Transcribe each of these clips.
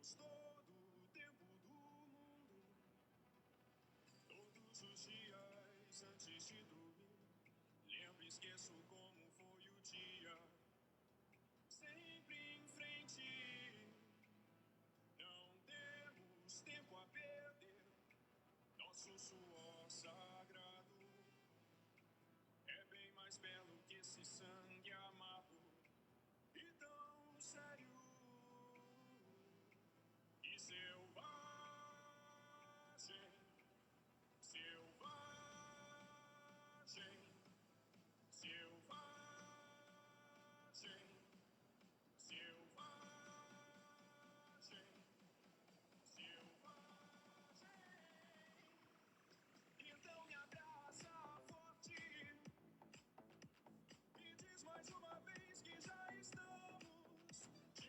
temos todo o tempo do mundo. Todos os dias antes de dormir, lembro e esqueço como foi o dia. Sempre em frente, não temos tempo a perder. Nosso suor sagrado é bem mais belo que esse sangue amargo e tão sério e selvagem, selvagem, selvagem, selvagem, selvagem. Então me abraça forte e diz mais uma vez que já estamos de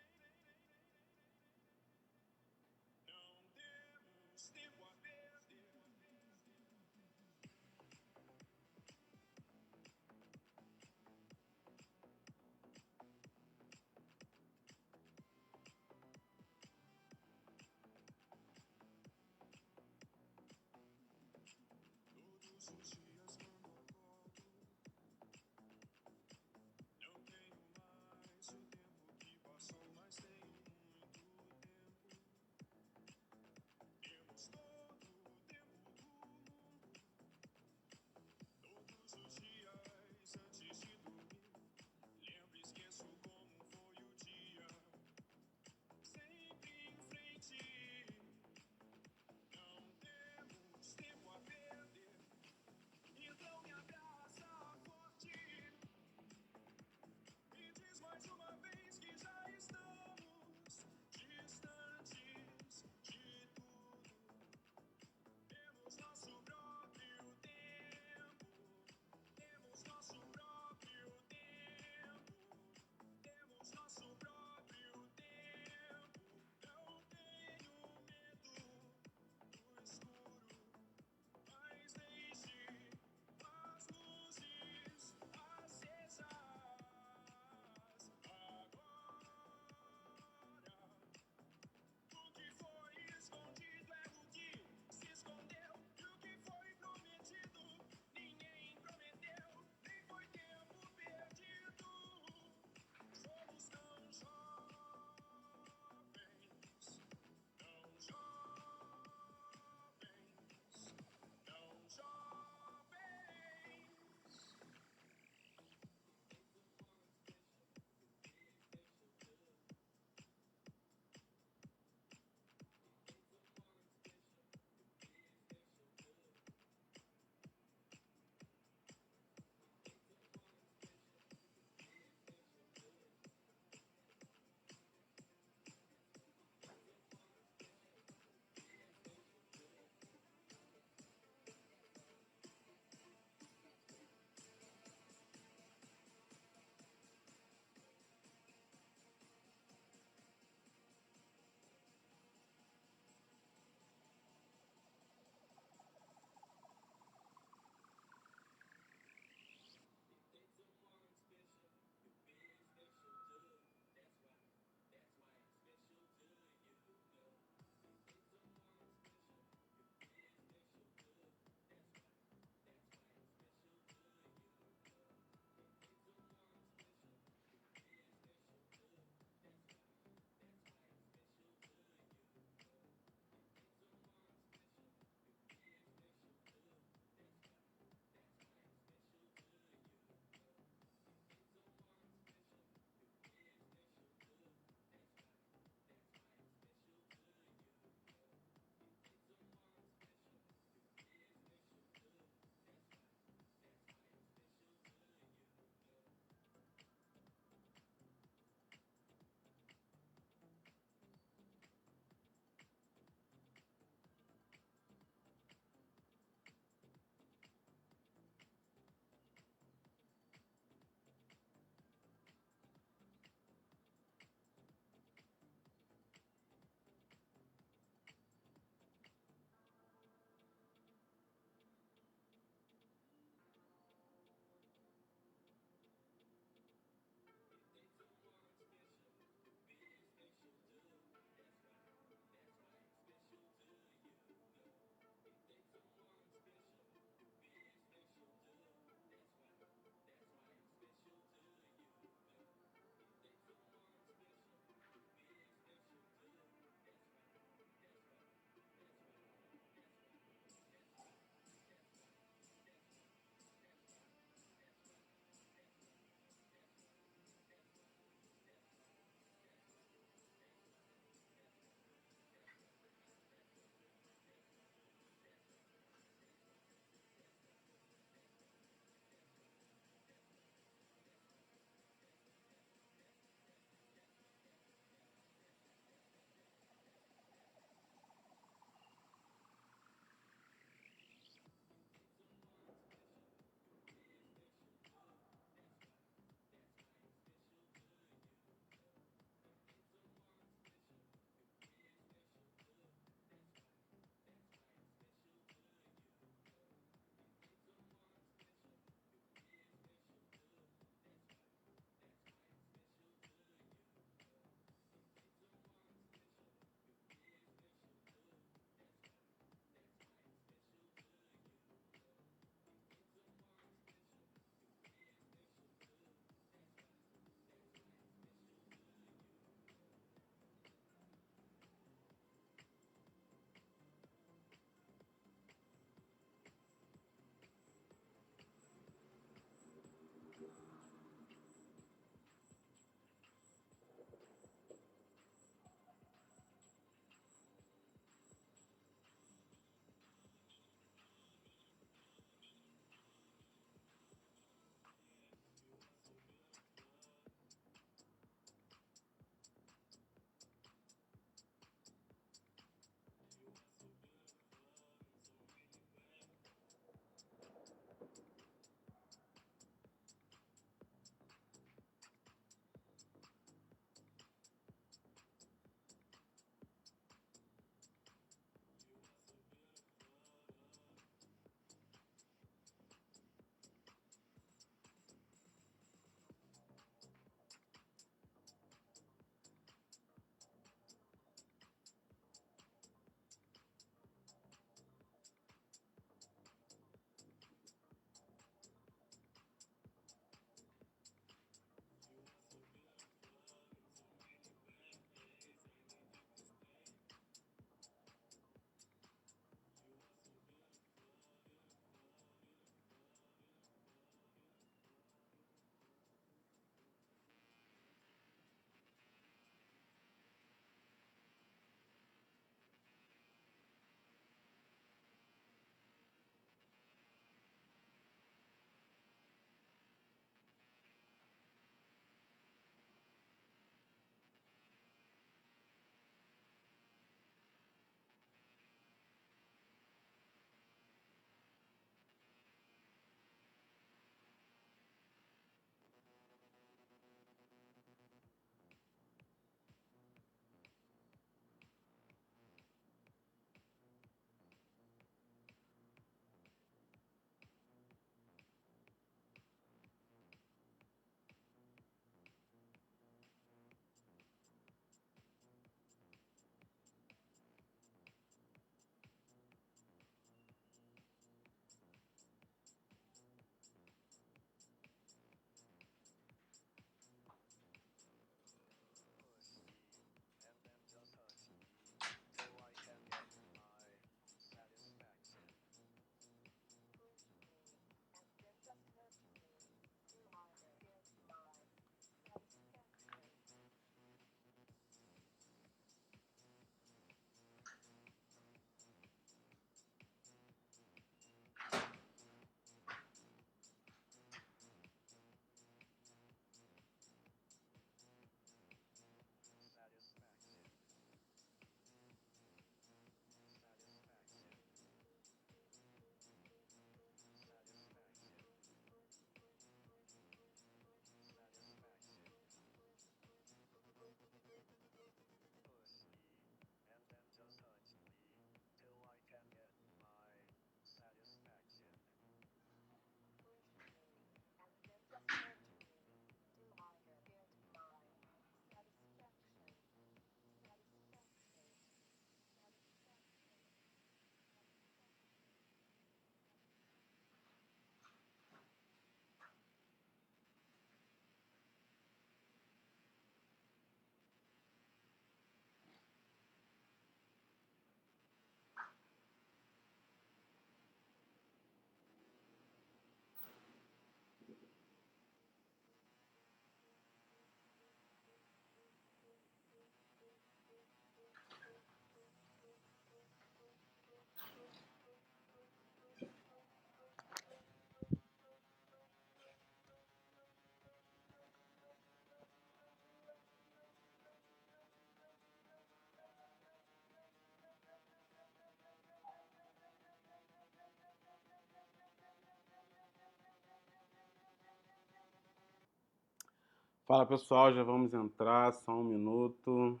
Fala pessoal, já vamos entrar, só um minuto,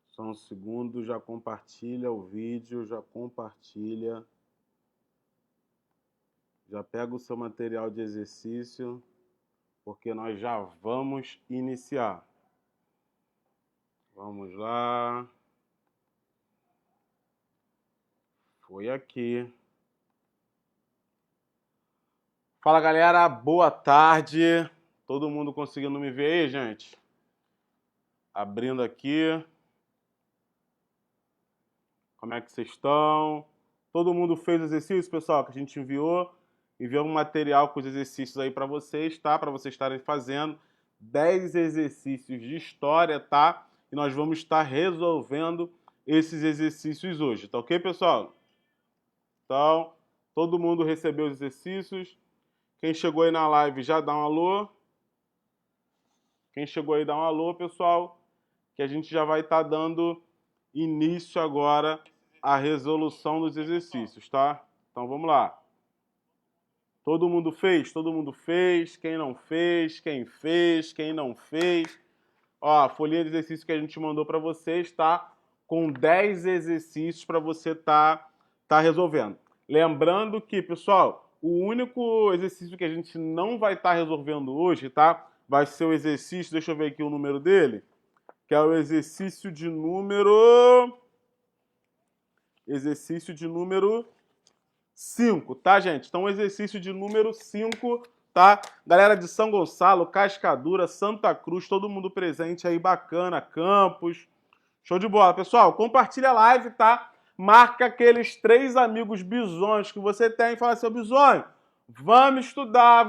só um segundo, já compartilha o vídeo, já compartilha, já pega o seu material de exercício, porque nós já vamos iniciar. Vamos lá, foi aqui. Fala galera, boa tarde, todo mundo conseguindo me ver aí, gente? Abrindo aqui. Como é que vocês estão? Todo mundo fez o exercício, pessoal, que a gente enviou? Enviamos um material com os exercícios aí para vocês, tá? Para vocês estarem fazendo 10 exercícios de história, tá? E nós vamos estar resolvendo esses exercícios hoje, tá ok, pessoal? Então, todo mundo recebeu os exercícios. Quem chegou aí na live já dá um alô. Quem chegou aí dá um alô, pessoal, que a gente já vai estar dando início agora à resolução dos exercícios, tá? Então vamos lá. Todo mundo fez? Todo mundo fez. Quem não fez? Quem fez? Quem não fez? Ó, a folhinha de exercício que a gente mandou para vocês, tá? Com 10 exercícios para você tá resolvendo. Lembrando que, pessoal, o único exercício que a gente não vai estar resolvendo hoje, tá? Vai ser o exercício, deixa eu ver aqui o número dele, que é o exercício de número 5, tá, gente? Então, o exercício de número 5, tá? Galera de São Gonçalo, Cascadura, Santa Cruz, todo mundo presente aí, bacana, Campos. Show de bola. Pessoal, compartilha a live, tá? Marca aqueles 3 amigos bisonhos que você tem e fala assim, ô bisonho, vamos estudar,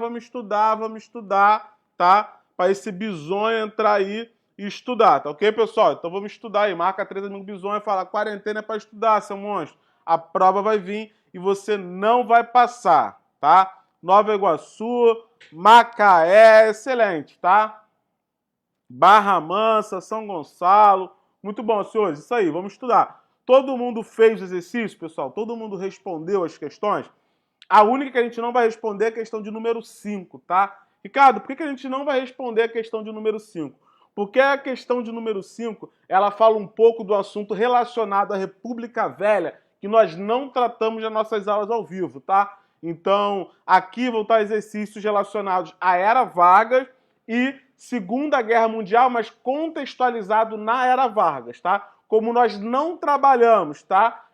tá? Para esse bisonho entrar aí e estudar, tá ok, pessoal? Então vamos estudar aí. Marca 3 amigos bisonhos e fala, quarentena é para estudar, seu monstro. A prova vai vir e você não vai passar, tá? Nova Iguaçu, Macaé, excelente, tá? Barra Mansa, São Gonçalo. Muito bom, senhores. Isso aí, vamos estudar. Todo mundo fez o exercício, pessoal? Todo mundo respondeu as questões? A única que a gente não vai responder é a questão de número 5, tá? Ricardo, por que a gente não vai responder a questão de número 5? Porque a questão de número 5, ela fala um pouco do assunto relacionado à República Velha, que nós não tratamos nas nossas aulas ao vivo, tá? Então, aqui vão estar exercícios relacionados à Era Vargas e Segunda Guerra Mundial, mas contextualizado na Era Vargas, tá? Como nós não trabalhamos, tá?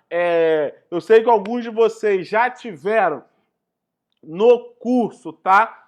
Eu sei que alguns de vocês já tiveram no curso, tá?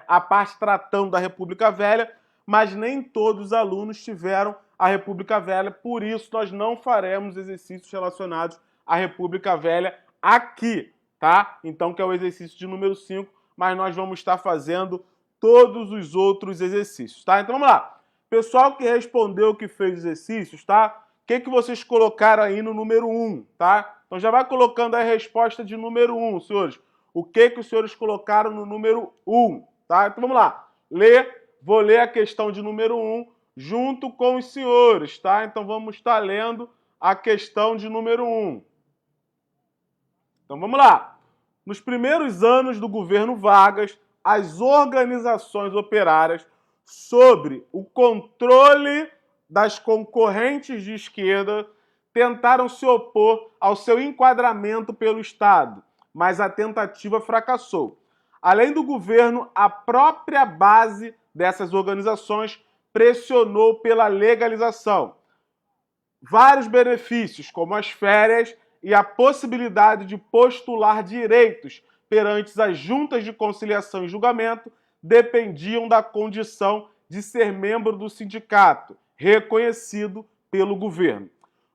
A parte tratando da República Velha, mas nem todos os alunos tiveram a República Velha, por isso nós não faremos exercícios relacionados à República Velha aqui, tá? Então, que é o exercício de número 5, mas nós vamos estar fazendo todos os outros exercícios, tá? Então vamos lá. Pessoal que respondeu que fez exercícios, tá? O que vocês colocaram aí no número 1, tá? Então já vai colocando a resposta de número 1, senhores. O que os senhores colocaram no número 1, tá? Então vamos lá. Vou ler a questão de número 1 junto com os senhores, tá? Então vamos estar lendo a questão de número 1. Então vamos lá. Nos primeiros anos do governo Vargas, as organizações operárias, sob o controle das concorrentes de esquerda, tentaram se opor ao seu enquadramento pelo Estado, mas a tentativa fracassou. Além do governo, a própria base dessas organizações pressionou pela legalização. Vários benefícios, como as férias e a possibilidade de postular direitos perante as juntas de conciliação e julgamento, dependiam da condição de ser membro do sindicato, reconhecido pelo governo.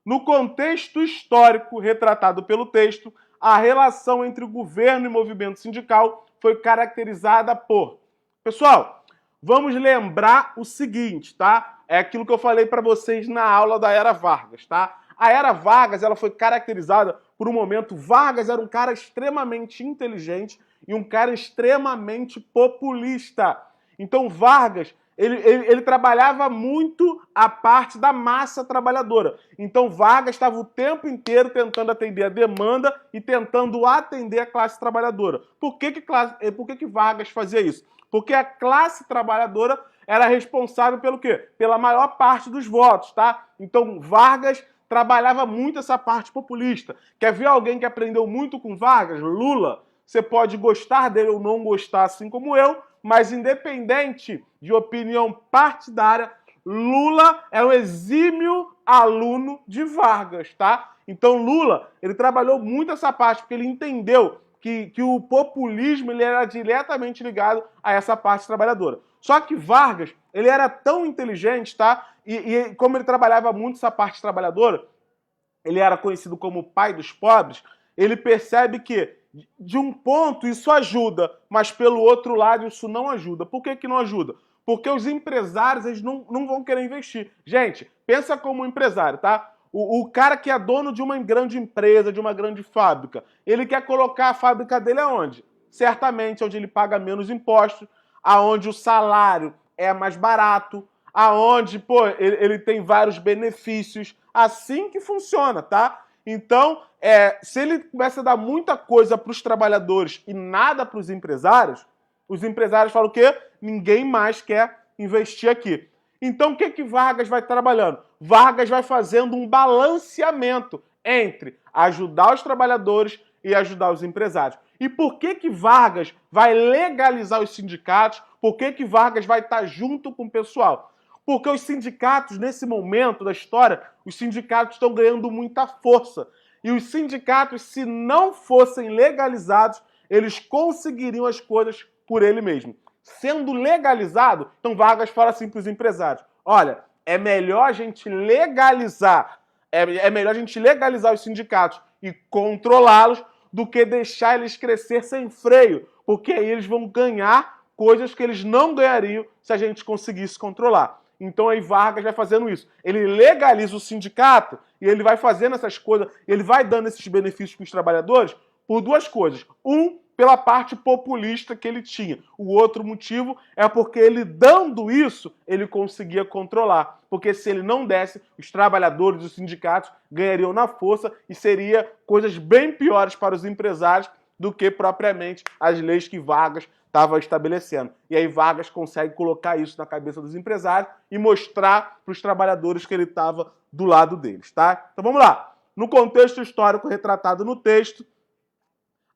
No contexto histórico retratado pelo texto, a relação entre o governo e o movimento sindical foi caracterizada por... Pessoal, vamos lembrar o seguinte, tá? É aquilo que eu falei para vocês na aula da Era Vargas, tá? A Era Vargas, ela foi caracterizada por um momento... Vargas era um cara extremamente inteligente e um cara extremamente populista. Então, Vargas Ele trabalhava muito a parte da massa trabalhadora. Então Vargas estava o tempo inteiro tentando atender a demanda e tentando atender a classe trabalhadora. Por que Vargas fazia isso? Porque a classe trabalhadora era responsável pelo quê? Pela maior parte dos votos, tá? Então Vargas trabalhava muito essa parte populista. Quer ver alguém que aprendeu muito com Vargas? Lula. Você pode gostar dele ou não gostar, assim como eu, mas independente de opinião partidária, Lula é um exímio aluno de Vargas, tá? Então Lula, ele trabalhou muito essa parte, porque ele entendeu que o populismo ele era diretamente ligado a essa parte trabalhadora. Só que Vargas, ele era tão inteligente, tá? E como ele trabalhava muito essa parte trabalhadora, ele era conhecido como o pai dos pobres, ele percebe que de um ponto isso ajuda, mas pelo outro lado isso não ajuda. Por que não ajuda? Porque os empresários eles não vão querer investir. Gente, pensa como um empresário, tá? O cara que é dono de uma grande empresa, de uma grande fábrica, ele quer colocar a fábrica dele aonde? Certamente onde ele paga menos impostos, aonde o salário é mais barato, aonde, pô, ele tem vários benefícios. Assim que funciona, tá? Então, se ele começa a dar muita coisa para os trabalhadores e nada para os empresários falam o quê? Ninguém mais quer investir aqui. Então, o que Vargas vai trabalhando? Vargas vai fazendo um balanceamento entre ajudar os trabalhadores e ajudar os empresários. E por que Vargas vai legalizar os sindicatos? Por que Vargas vai estar junto com o pessoal? Porque os sindicatos, nesse momento da história, os sindicatos estão ganhando muita força. E os sindicatos, se não fossem legalizados, eles conseguiriam as coisas por ele mesmo. Sendo legalizado, então Vargas fala assim para os empresários: olha, é melhor a gente legalizar, os sindicatos e controlá-los do que deixar eles crescer sem freio, porque aí eles vão ganhar coisas que eles não ganhariam se a gente conseguisse controlar. Então aí Vargas vai fazendo isso. Ele legaliza o sindicato e ele vai fazendo essas coisas, ele vai dando esses benefícios para os trabalhadores por duas coisas. Pela parte populista que ele tinha. O outro motivo é porque ele dando isso, ele conseguia controlar. Porque se ele não desse, os trabalhadores, os sindicatos ganhariam na força e seria coisas bem piores para os empresários do que propriamente as leis que Vargas estava estabelecendo. E aí Vargas consegue colocar isso na cabeça dos empresários e mostrar para os trabalhadores que ele estava do lado deles, tá? Então vamos lá. No contexto histórico retratado no texto,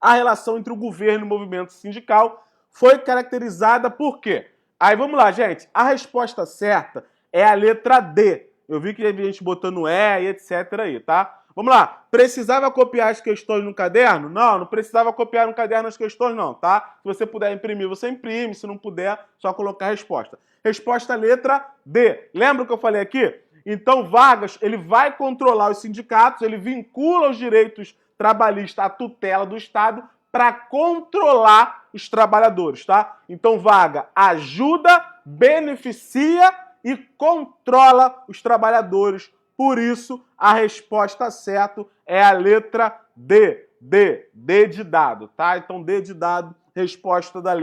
a relação entre o governo e o movimento sindical foi caracterizada por quê? Aí vamos lá, gente. A resposta certa é a letra D. Eu vi que teve gente botando E e etc. aí, tá? Vamos lá. Precisava copiar as questões no caderno? Não precisava copiar no caderno as questões, não, tá? Se você puder imprimir, você imprime. Se não puder, só colocar a resposta. Resposta letra D. Lembra o que eu falei aqui? Então, Vargas, ele vai controlar os sindicatos, ele vincula os direitos trabalhistas à tutela do Estado para controlar os trabalhadores, tá? Então, Vargas ajuda, beneficia e controla os trabalhadores. Por isso, a resposta certa é a letra D. D de dado, tá? Então, D de dado, resposta da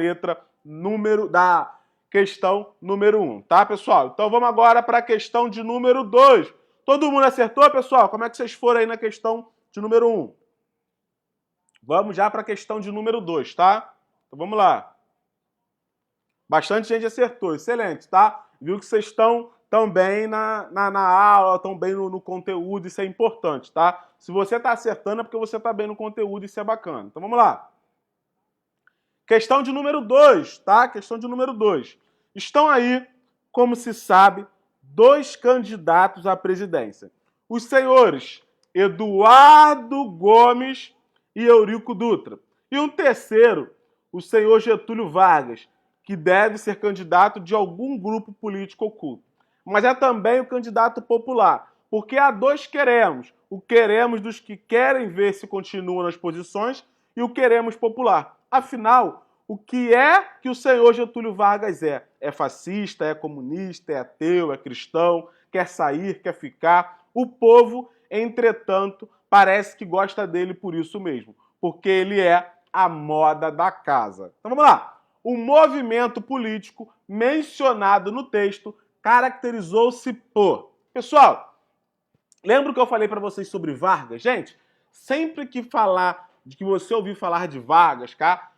da questão número 1, tá, pessoal? Então, vamos agora para a questão de número 2. Todo mundo acertou, pessoal? Como é que vocês foram aí na questão de número 1? Vamos já para a questão de número 2, tá? Então, vamos lá. Bastante gente acertou, excelente, tá? Viu que vocês estão bem na aula, estão bem no conteúdo, isso é importante, tá? Se você está acertando é porque você está bem no conteúdo, isso é bacana. Então vamos lá. Questão de número 2, tá? Questão de número 2. Estão aí, como se sabe, dois candidatos à presidência. Os senhores Eduardo Gomes e Eurico Dutra. E um terceiro, o senhor Getúlio Vargas, que deve ser candidato de algum grupo político oculto. Mas é também o candidato popular, porque há dois queremos. O queremos dos que querem ver se continuam nas posições e o queremos popular. Afinal, o que é que o senhor Getúlio Vargas é? É fascista, é comunista, é ateu, é cristão, quer sair, quer ficar? O povo, entretanto, parece que gosta dele por isso mesmo, porque ele é a moda da casa. Então vamos lá. o movimento político mencionado no texto caracterizou-se por... Pessoal, lembra que eu falei para vocês sobre Vargas? Gente, sempre que você ouvir falar de Vargas, tá?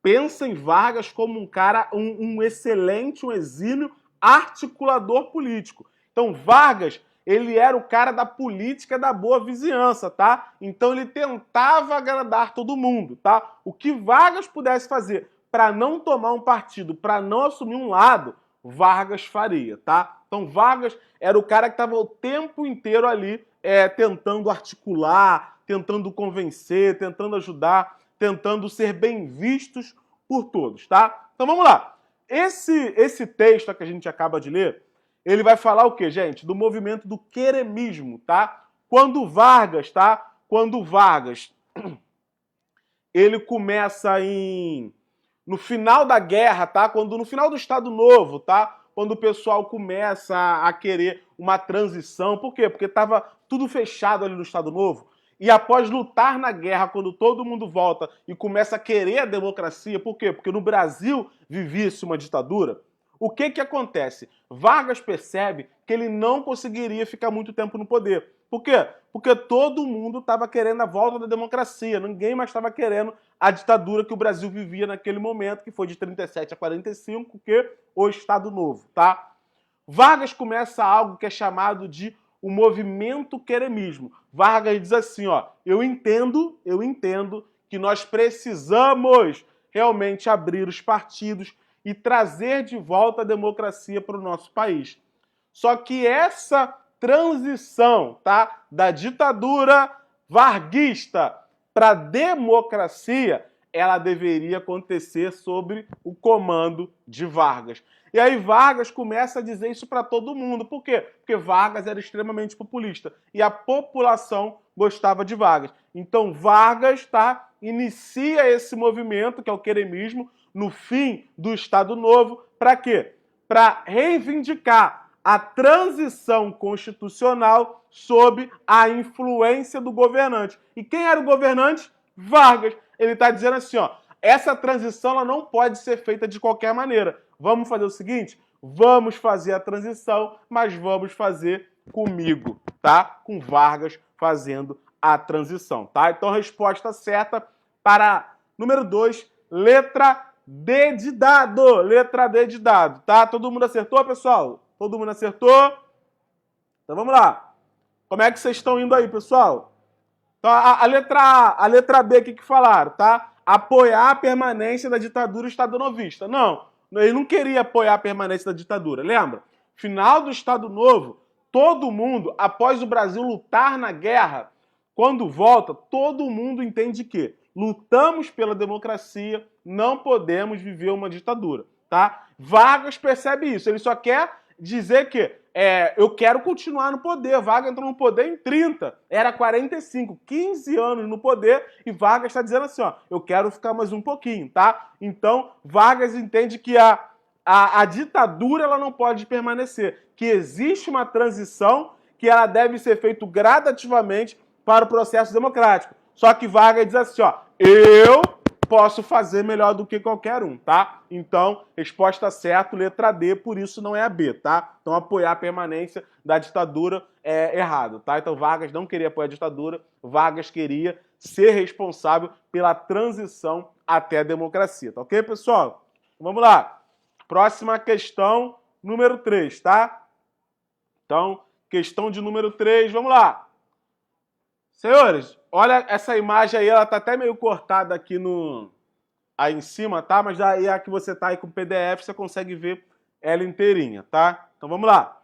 Pensa em Vargas como um cara, um excelente, um exímio articulador político. Então, Vargas, ele era o cara da política da boa vizinhança, tá? Então, ele tentava agradar todo mundo, tá? O que Vargas pudesse fazer para não tomar um partido, para não assumir um lado, Vargas faria, tá? Então, Vargas era o cara que estava o tempo inteiro ali tentando articular, tentando convencer, tentando ajudar, tentando ser bem vistos por todos, tá? Então vamos lá. Esse texto que a gente acaba de ler, ele vai falar o quê, gente? Do movimento do queremismo, tá? Quando Vargas, ele começa no final da guerra, tá? No final do Estado Novo, tá? Quando o pessoal começa a querer uma transição. Por quê? Porque estava tudo fechado ali no Estado Novo. E após lutar na guerra, quando todo mundo volta e começa a querer a democracia, por quê? Porque no Brasil vivia-se uma ditadura. O que acontece? Vargas percebe que ele não conseguiria ficar muito tempo no poder. Por quê? Porque todo mundo estava querendo a volta da democracia, ninguém mais estava querendo a ditadura que o Brasil vivia naquele momento, que foi de 37 a 45, que o Estado Novo, tá? Vargas começa algo que é chamado de o movimento queremismo. Vargas diz assim, ó, eu entendo que nós precisamos realmente abrir os partidos e trazer de volta a democracia para o nosso país. Só que essa transição, tá, da ditadura varguista para a democracia, ela deveria acontecer sob o comando de Vargas. E aí Vargas começa a dizer isso para todo mundo. Por quê? Porque Vargas era extremamente populista e a população gostava de Vargas. Então Vargas, tá, inicia esse movimento, que é o queremismo, no fim do Estado Novo. Para quê? Para reivindicar a transição constitucional sob a influência do governante. E quem era o governante? Vargas. Ele está dizendo assim, ó, essa transição ela não pode ser feita de qualquer maneira. Vamos fazer o seguinte? Vamos fazer a transição, mas vamos fazer comigo, tá? Com Vargas fazendo a transição, tá? Então, resposta certa para número 2, letra D de dado. Letra D de dado, tá? Todo mundo acertou, pessoal? Todo mundo acertou? Então, vamos lá. Como é que vocês estão indo aí, pessoal? Então, a letra B, o que falaram, tá? Apoiar a permanência da ditadura estadonovista. Não, ele não queria apoiar a permanência da ditadura, lembra? Final do Estado Novo, todo mundo, após o Brasil lutar na guerra, quando volta, todo mundo entende que lutamos pela democracia, não podemos viver uma ditadura, tá? Vargas percebe isso, ele só quer dizer que eu quero continuar no poder. Vargas entrou no poder em 30, era 45, 15 anos no poder, e Vargas está dizendo assim, ó, eu quero ficar mais um pouquinho, tá? Então, Vargas entende que a ditadura ela não pode permanecer, que existe uma transição que ela deve ser feita gradativamente para o processo democrático. Só que Vargas diz assim, ó, eu posso fazer melhor do que qualquer um, tá? Então, resposta certa, letra D, por isso não é a B, tá? Então, apoiar a permanência da ditadura é errado, tá? Então, Vargas não queria apoiar a ditadura, Vargas queria ser responsável pela transição até a democracia, tá ok, pessoal? Vamos lá. Próxima questão, número 3, tá? Então, questão de número 3, vamos lá. Senhores, olha essa imagem aí, ela tá até meio cortada aqui aí em cima, tá? Mas aí a que você tá aí com o PDF, você consegue ver ela inteirinha, tá? Então vamos lá.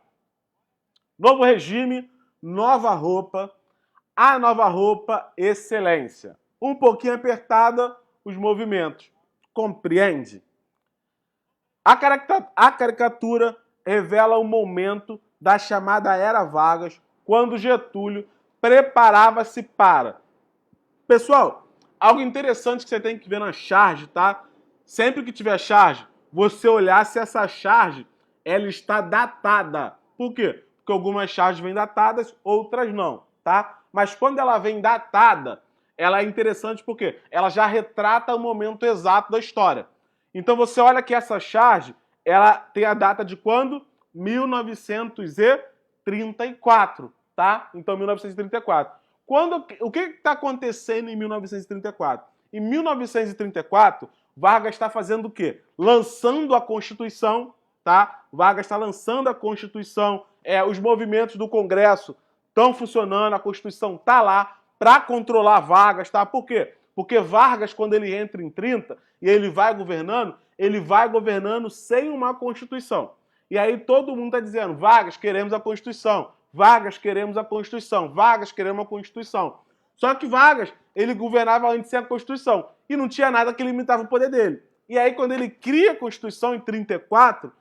Novo regime, nova roupa, a nova roupa, excelência. Um pouquinho apertada, os movimentos. Compreende? A caricatura revela o momento da chamada Era Vargas, quando Getúlio preparava-se para... Pessoal, algo interessante que você tem que ver na charge, tá? Sempre que tiver charge, você olhar se essa charge ela está datada. Por quê? Porque algumas charges vêm datadas, outras não, tá? Mas quando ela vem datada, ela é interessante porque ela já retrata o momento exato da história. Então você olha que essa charge, ela tem a data de quando? 1934, tá? Então 1934. O que está acontecendo em 1934? Em 1934, Vargas está fazendo o quê? Lançando a Constituição, tá? Vargas está lançando a Constituição, os movimentos do Congresso estão funcionando, a Constituição está lá para controlar Vargas, tá? Por quê? Porque Vargas, quando ele entra em 30 e ele vai governando sem uma Constituição. E aí todo mundo está dizendo, Vargas, queremos a Constituição. Vargas, queremos a Constituição. Vargas, queremos a Constituição. Só que Vargas, ele governava antes sem a Constituição. E não tinha nada que limitava o poder dele. E aí, quando ele cria a Constituição em 34,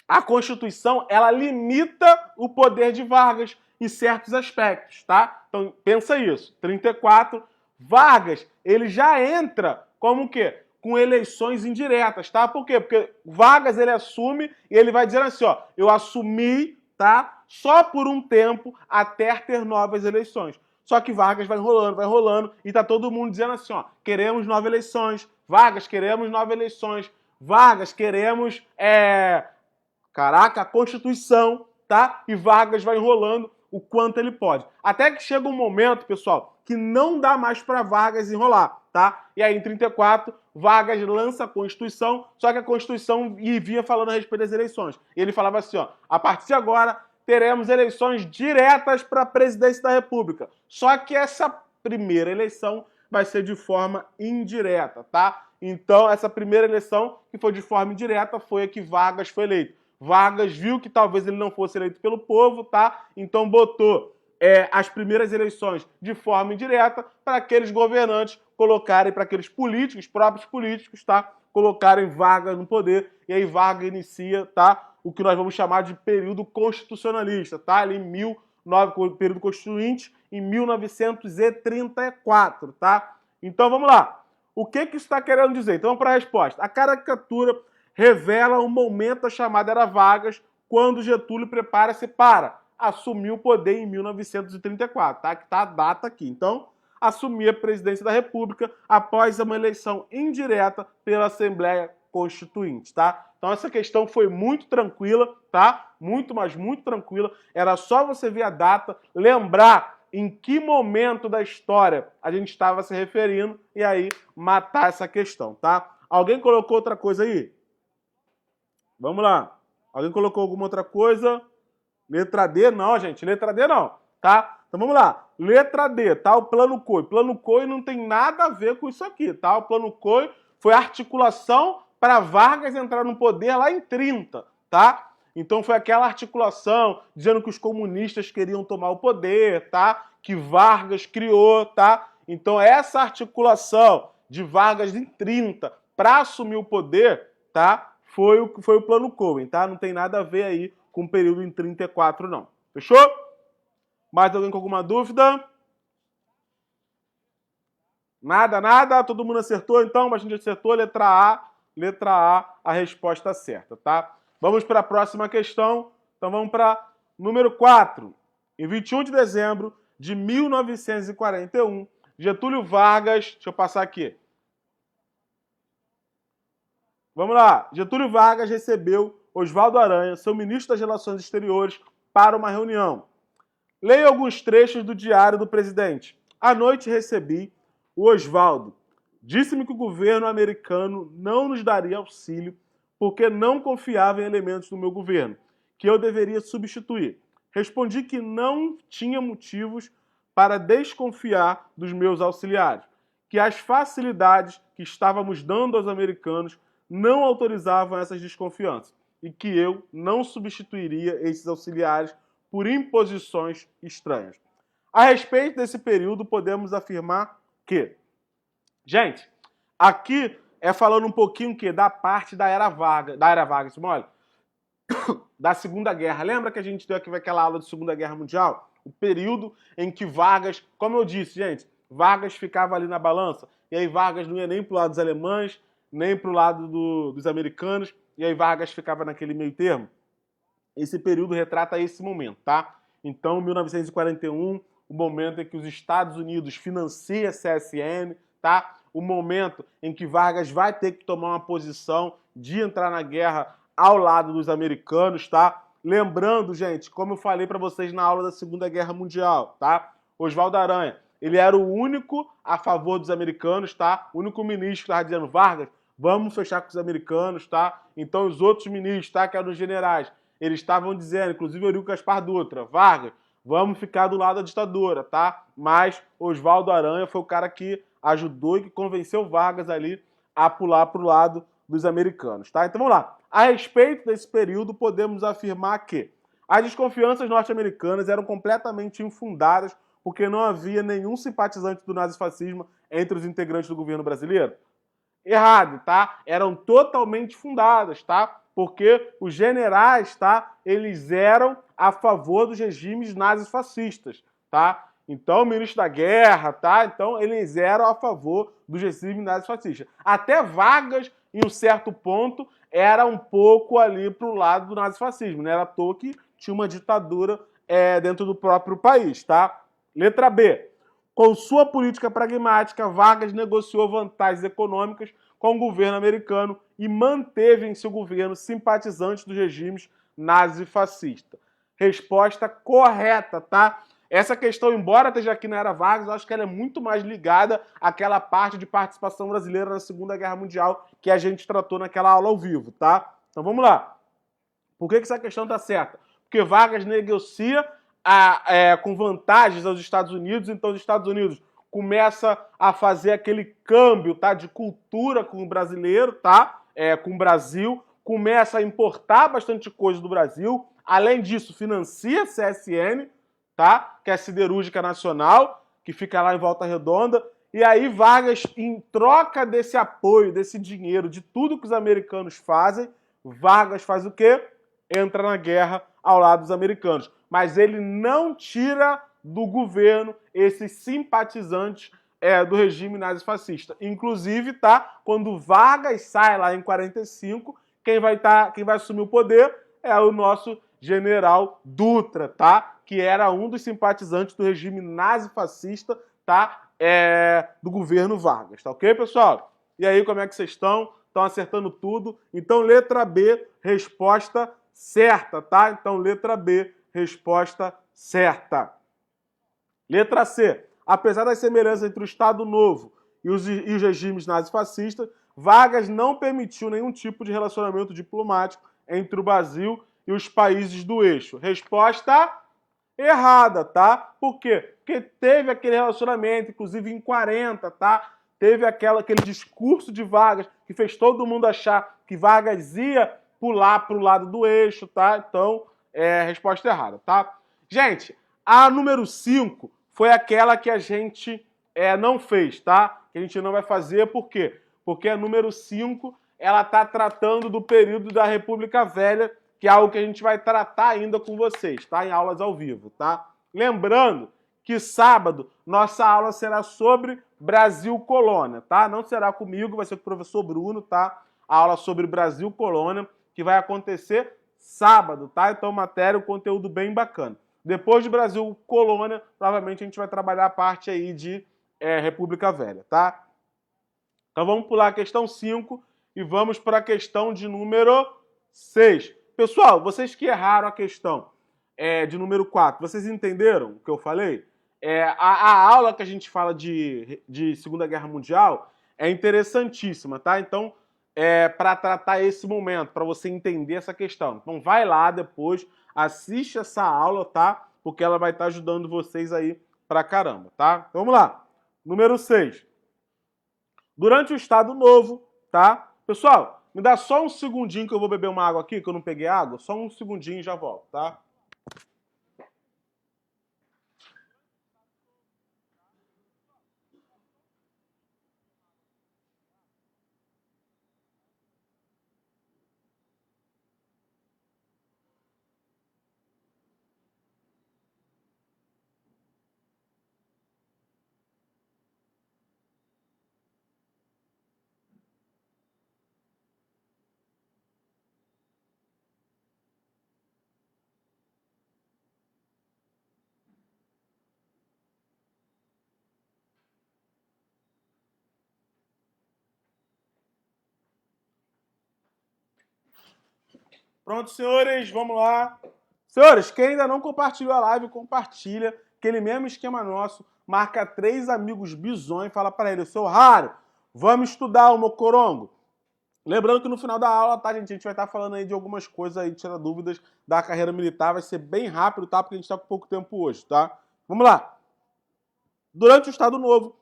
a Constituição, ela limita o poder de Vargas em certos aspectos, tá? Então, pensa isso. 34, Vargas, ele já entra como o quê? Com eleições indiretas, tá? Por quê? Porque Vargas, ele assume e ele vai dizer assim, ó, eu assumi, tá? Só por um tempo até ter novas eleições. Só que Vargas vai enrolando e tá todo mundo dizendo assim, ó, queremos novas eleições. Vargas, queremos novas eleições. Vargas, queremos, a Constituição, tá? E Vargas vai enrolando o quanto ele pode. Até que chega um momento, pessoal, que não dá mais para Vargas enrolar, tá? E aí, em 34, Vargas lança a Constituição, só que a Constituição vinha falando a respeito das eleições. E ele falava assim, ó, a partir de agora teremos eleições diretas para a presidência da República. Só que essa primeira eleição vai ser de forma indireta, tá? Então, essa primeira eleição, que foi de forma indireta, foi a que Vargas foi eleito. Vargas viu que talvez ele não fosse eleito pelo povo, tá? Então botou as primeiras eleições de forma indireta para aqueles governantes colocarem, para aqueles políticos, próprios políticos, tá? Colocarem Vargas no poder. E aí Vargas inicia, tá? O que nós vamos chamar de período constitucionalista, tá? Ali período constituinte em 1934, tá? Então vamos lá. O que isso está querendo dizer? Então vamos para a resposta. A caricatura revela um momento chamado Era Vargas, quando Getúlio prepara-se para assumir o poder em 1934, tá? Que tá a data aqui. Então, assumir a presidência da República após uma eleição indireta pela Assembleia Constituinte, tá? Então essa questão foi muito tranquila, tá? Muito, mas muito tranquila. Era só você ver a data, lembrar em que momento da história a gente estava se referindo e aí matar essa questão, tá? Alguém colocou outra coisa aí? Vamos lá. Alguém colocou alguma outra coisa? Letra D? Não, gente. Letra D não, tá? Então vamos lá. Letra D, tá? O Plano COI. Plano COI não tem nada a ver com isso aqui, tá? O Plano COI foi a articulação para Vargas entrar no poder lá em 30, tá? Então foi aquela articulação dizendo que os comunistas queriam tomar o poder, tá? Que Vargas criou, tá? Então essa articulação de Vargas em 30 para assumir o poder, tá? Foi o Plano Cohen, tá? Não tem nada a ver aí com o período em 34, não. Fechou? Mais alguém com alguma dúvida? Nada? Todo mundo acertou, então? Bastante acertou. Letra A, a resposta certa, tá? Vamos para a próxima questão. Então vamos para número 4. Em 21 de dezembro de 1941, Getúlio Vargas... Deixa eu passar aqui. Vamos lá. Getúlio Vargas recebeu Oswaldo Aranha, seu ministro das Relações Exteriores, para uma reunião. Leia alguns trechos do diário do presidente. À noite recebi o Oswaldo. Disse-me que o governo americano não nos daria auxílio porque não confiava em elementos do meu governo, que eu deveria substituir. Respondi que não tinha motivos para desconfiar dos meus auxiliares, que as facilidades que estávamos dando aos americanos não autorizavam essas desconfianças e que eu não substituiria esses auxiliares por imposições estranhas. A respeito desse período, podemos afirmar que... Gente, aqui falando um pouquinho da parte da Era Vargas, olha, da Segunda Guerra. Lembra que a gente deu aqui aquela aula de Segunda Guerra Mundial? O período em que Vargas, como eu disse, gente, Vargas ficava ali na balança, e aí Vargas não ia nem pro lado dos alemães, nem pro lado dos americanos, e aí Vargas ficava naquele meio termo. Esse período retrata esse momento, tá? Então, 1941, o momento em que os Estados Unidos financiam a CSN, tá? O momento em que Vargas vai ter que tomar uma posição de entrar na guerra ao lado dos americanos, tá? Lembrando, gente, como eu falei para vocês na aula da Segunda Guerra Mundial, tá? Oswaldo Aranha, ele era o único a favor dos americanos, tá? O único ministro que estava dizendo, Vargas, vamos fechar com os americanos, tá? Então os outros ministros, tá? Que eram os generais, eles estavam dizendo, inclusive Eurico Gaspar Dutra, Vargas, vamos ficar do lado da ditadura, tá? Mas Oswaldo Aranha foi o cara que ajudou e que convenceu Vargas ali a pular para o lado dos americanos, tá? Então vamos lá. A respeito desse período, podemos afirmar que as desconfianças norte-americanas eram completamente infundadas porque não havia nenhum simpatizante do nazifascismo entre os integrantes do governo brasileiro? Errado, tá? Eram totalmente fundadas, tá? Porque os generais, tá? Eles eram a favor dos regimes nazifascistas, tá? Então, o ministro da guerra, tá? Então, eles eram a favor dos regimes nazifascistas. Até Vargas, em um certo ponto, era um pouco ali pro lado do nazifascismo, né? Era à toa que tinha uma ditadura dentro do próprio país, tá? Letra B. Com sua política pragmática, Vargas negociou vantagens econômicas com o governo americano e manteve em seu governo simpatizantes dos regimes nazi-fascista. Resposta correta, tá? Essa questão, embora esteja aqui na era Vargas, eu acho que ela é muito mais ligada àquela parte de participação brasileira na Segunda Guerra Mundial que a gente tratou naquela aula ao vivo, tá? Então vamos lá. Por que essa questão está certa? Porque Vargas negocia com vantagens aos Estados Unidos, então os Estados Unidos começa a fazer aquele câmbio, tá, de cultura com o brasileiro, tá, com o Brasil, começa a importar bastante coisa do Brasil, além disso financia a CSN, tá, que é a Siderúrgica Nacional, que fica lá em Volta Redonda, e aí Vargas, em troca desse apoio, desse dinheiro, de tudo que os americanos fazem, Vargas faz o quê? Entra na guerra ao lado dos americanos. Mas ele não tira do governo esses simpatizantes do regime nazifascista. Inclusive, tá, quando Vargas sai lá em 45, quem vai assumir o poder é o nosso general Dutra, tá? Que era um dos simpatizantes do regime nazifascista, tá? Do governo Vargas, tá ok, pessoal? E aí, como é que vocês estão? Estão acertando tudo? Então, letra B, resposta certa, tá? Então, letra B, resposta certa. Letra C. Apesar das semelhanças entre o Estado Novo e os regimes nazifascistas, Vargas não permitiu nenhum tipo de relacionamento diplomático entre o Brasil e os países do eixo. Resposta errada, tá? Por quê? Porque teve aquele relacionamento, inclusive em 40, tá? Teve aquele discurso de Vargas que fez todo mundo achar que Vargas ia pular para o lado do eixo, tá? Então, resposta errada, tá? Gente, a número 5 foi aquela que a gente não fez, tá? Que a gente não vai fazer, por quê? Porque a número 5, ela tá tratando do período da República Velha, que é algo que a gente vai tratar ainda com vocês, tá? Em aulas ao vivo, tá? Lembrando que sábado nossa aula será sobre Brasil Colônia, tá? Não será comigo, vai ser com o professor Bruno, tá? A aula sobre Brasil Colônia, que vai acontecer sábado, tá? Então, matéria, um conteúdo bem bacana. Depois de Brasil Colônia, provavelmente a gente vai trabalhar a parte aí de República Velha, tá? Então vamos pular a questão 5 e vamos para a questão de número 6. Pessoal, vocês que erraram a questão de número 4, vocês entenderam o que eu falei? A aula que a gente fala de Segunda Guerra Mundial é interessantíssima, tá? Então, para tratar esse momento, para você entender essa questão. Então, vai lá depois, assiste essa aula, tá? Porque ela vai estar ajudando vocês aí pra caramba, tá? Então, vamos lá. Número 6. Durante o Estado Novo, tá? Pessoal, me dá só um segundinho que eu vou beber uma água aqui, que eu não peguei água. Só um segundinho e já volto, tá? Pronto, senhores, vamos lá. Senhores, quem ainda não compartilhou a live, compartilha. Aquele mesmo esquema nosso. Marca 3 amigos bizonhos e fala para ele, seu raro, vamos estudar o Mocorongo. Lembrando que no final da aula, tá, gente? A gente vai estar falando aí de algumas coisas aí, tirar dúvidas da carreira militar. Vai ser bem rápido, tá? Porque a gente tá com pouco tempo hoje, tá? Vamos lá. Durante o Estado Novo,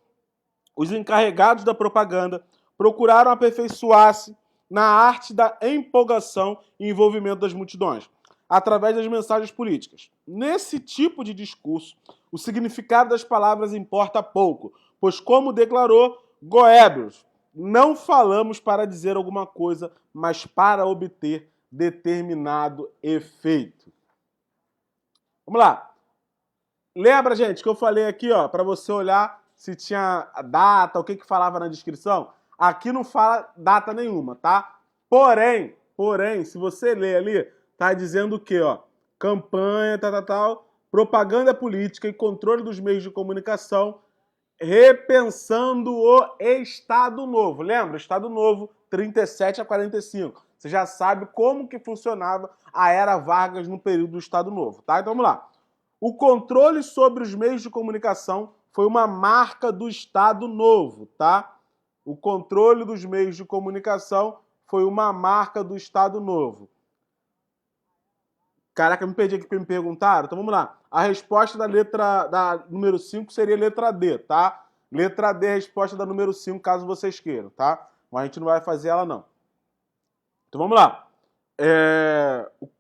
os encarregados da propaganda procuraram aperfeiçoar-se na arte da empolgação e envolvimento das multidões, através das mensagens políticas. Nesse tipo de discurso, o significado das palavras importa pouco, pois, como declarou Goebbels, não falamos para dizer alguma coisa, mas para obter determinado efeito. Vamos lá. Lembra, gente, que eu falei aqui, ó, para você olhar se tinha a data, o que falava na descrição? Aqui não fala data nenhuma, tá? Porém, se você ler ali, tá dizendo o quê, ó? Campanha, tal, propaganda política e controle dos meios de comunicação, repensando o Estado Novo. Lembra? Estado Novo, 37 a 45. Você já sabe como que funcionava a Era Vargas no período do Estado Novo, tá? Então vamos lá. O controle sobre os meios de comunicação foi uma marca do Estado Novo, tá? O controle dos meios de comunicação foi uma marca do Estado Novo. Caraca, me perdi aqui porque me perguntaram. Então vamos lá. A resposta da número 5 seria letra D, tá? Letra D é a resposta da número 5, caso vocês queiram, tá? Mas a gente não vai fazer ela, não. Então vamos lá.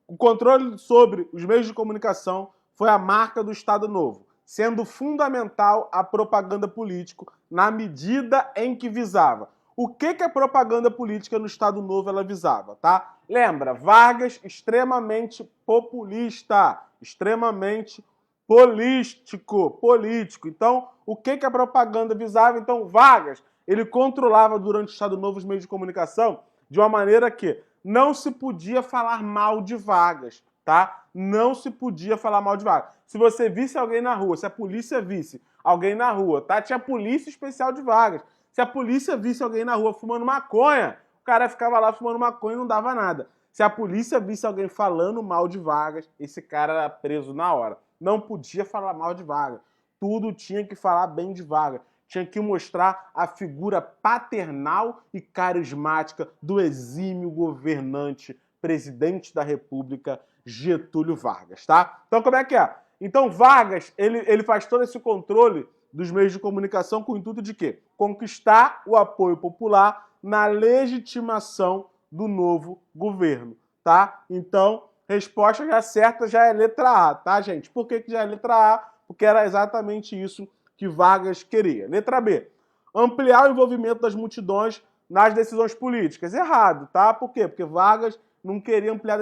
O controle sobre os meios de comunicação foi a marca do Estado Novo, sendo fundamental a propaganda política na medida em que visava. O que a propaganda política no Estado Novo ela visava, tá? Lembra, Vargas extremamente populista, extremamente político. Então, o que a propaganda visava? Então, Vargas, ele controlava durante o Estado Novo os meios de comunicação de uma maneira que não se podia falar mal de Vargas, tá? Não se podia falar mal de Vargas. Se você visse alguém na rua, se a polícia visse alguém na rua, tá? Tinha polícia especial de Vargas. Se a polícia visse alguém na rua fumando maconha, o cara ficava lá fumando maconha e não dava nada. Se a polícia visse alguém falando mal de Vargas, esse cara era preso na hora. Não podia falar mal de Vargas. Tudo tinha que falar bem de Vargas. Tinha que mostrar a figura paternal e carismática do exímio governante, presidente da República, Getúlio Vargas, tá? Então, como é que é? Então, Vargas, ele faz todo esse controle dos meios de comunicação com o intuito de quê? Conquistar o apoio popular na legitimação do novo governo, tá? Então, resposta já certa já é letra A, tá, gente? Por que já é letra A? Porque era exatamente isso que Vargas queria. Letra B. Ampliar o envolvimento das multidões nas decisões políticas. Errado, tá? Por quê? Porque Vargas não queria ampliar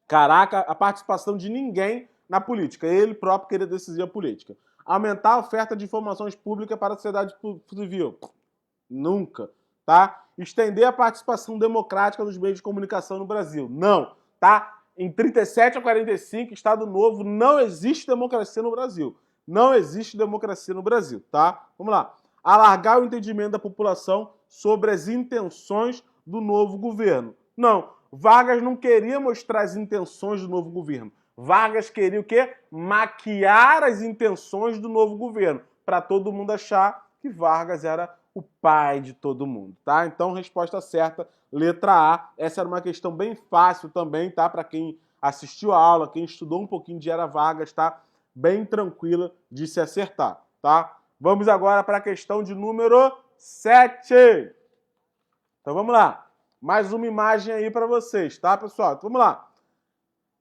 a participação de ninguém na política. Ele próprio queria decidir a política. Aumentar a oferta de informações públicas para a sociedade civil. Nunca, tá? Estender a participação democrática dos meios de comunicação no Brasil. Não, tá? Em 37 a 45, Estado Novo, não existe democracia no Brasil. Não existe democracia no Brasil, tá? Vamos lá. Alargar o entendimento da população sobre as intenções do novo governo. Não, Vargas não queria mostrar as intenções do novo governo. Vargas queria o quê? Maquiar as intenções do novo governo, para todo mundo achar que Vargas era o pai de todo mundo, tá? Então, resposta certa, letra A. Essa era uma questão bem fácil também, tá? Para quem assistiu a aula, quem estudou um pouquinho de Era Vargas, tá? Bem tranquila de se acertar, tá? Vamos agora para a questão de número 7. Então, vamos lá. Mais uma imagem aí para vocês, tá, pessoal? Então, vamos lá.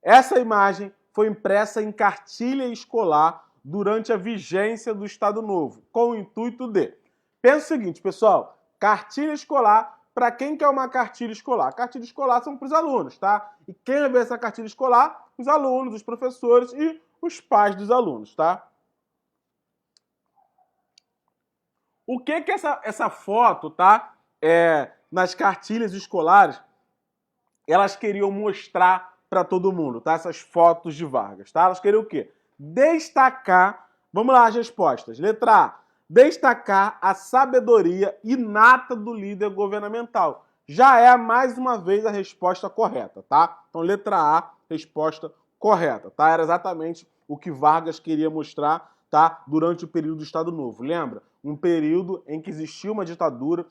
Essa imagem foi impressa em cartilha escolar durante a vigência do Estado Novo, com o intuito de... Pensa o seguinte, pessoal, cartilha escolar, para quem quer uma cartilha escolar? Cartilha escolar são para os alunos, tá? E quem vai ver essa cartilha escolar? Os alunos, os professores e os pais dos alunos, tá? O que essa foto, tá? Nas cartilhas escolares, elas queriam mostrar para todo mundo, tá? Essas fotos de Vargas, tá? Elas queriam o quê? Destacar, vamos lá as respostas. Letra A, destacar a sabedoria inata do líder governamental. já é mais uma vez a resposta correta, tá? Então, letra A, resposta correta, tá? Era exatamente o que Vargas queria mostrar, tá? Durante o período do Estado Novo. Lembra? Um período em que existia uma ditadura,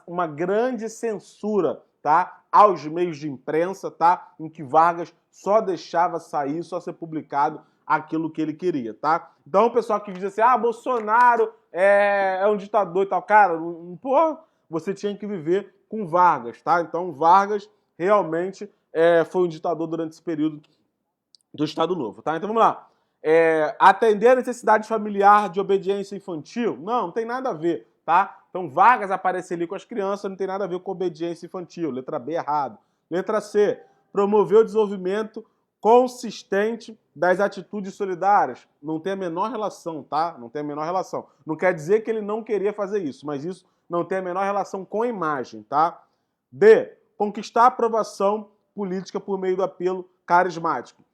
uma grande censura, tá? Aos meios de imprensa, tá? Em que Vargas só deixava sair, só ser publicado aquilo que ele queria, tá? Então o pessoal que diz assim, Bolsonaro é um ditador e tal, cara, pô, você tinha que viver com Vargas, tá? Então Vargas realmente foi um ditador durante esse período do Estado Novo, tá? Então vamos lá. Atender a necessidade familiar de obediência infantil? Não tem nada a ver, tá? Então Vargas aparecer ali com as crianças não tem nada a ver com obediência infantil. Letra B, errado. Letra C, promover o desenvolvimento consistente das atitudes solidárias. Não tem a menor relação, tá? Não tem a menor relação. Não quer dizer que ele não queria fazer isso, mas isso não tem a menor relação com a imagem, tá? D, conquistar a aprovação política por meio do apelo carismático.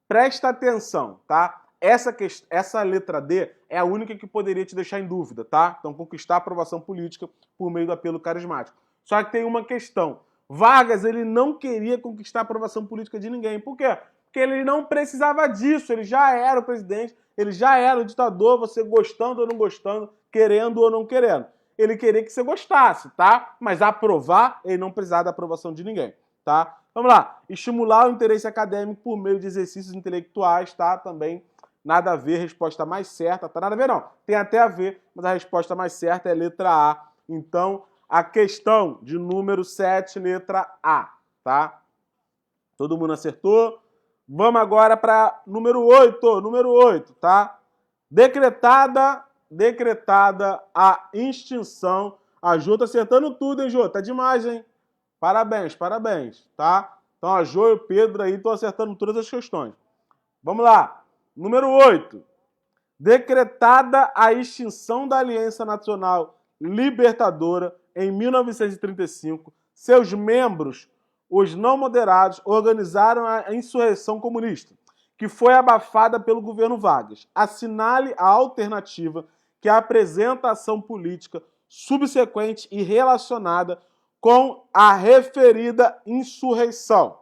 Presta atenção, tá? Essa letra D é a única que poderia te deixar em dúvida, tá? Então, conquistar a aprovação política por meio do apelo carismático. Só que tem uma questão. Vargas, ele não queria conquistar a aprovação política de ninguém. Por quê? Porque ele não precisava disso. Ele já era o presidente, ele já era o ditador, você gostando ou não gostando, querendo ou não querendo. Ele queria que você gostasse, tá? Mas aprovar, ele não precisava da aprovação de ninguém, tá? Vamos lá. Estimular o interesse acadêmico por meio de exercícios intelectuais, tá? Também nada a ver, resposta mais certa, tá? Nada a ver não, tem até a ver, mas a resposta mais certa é a letra A. Então, a questão de número 7, letra A, tá? Todo mundo acertou? Vamos agora para número 8, tá? Decretada a extinção. A Jô tá acertando tudo, hein, Jô? Tá demais, hein? Parabéns, tá? Então a Jô e o Pedro aí estão acertando todas as questões. Vamos lá. Número 8. Decretada a extinção da Aliança Nacional Libertadora em 1935, seus membros, os não moderados, organizaram a insurreição comunista, que foi abafada pelo governo Vargas. Assinale a alternativa que apresenta a ação política subsequente e relacionada com a referida insurreição.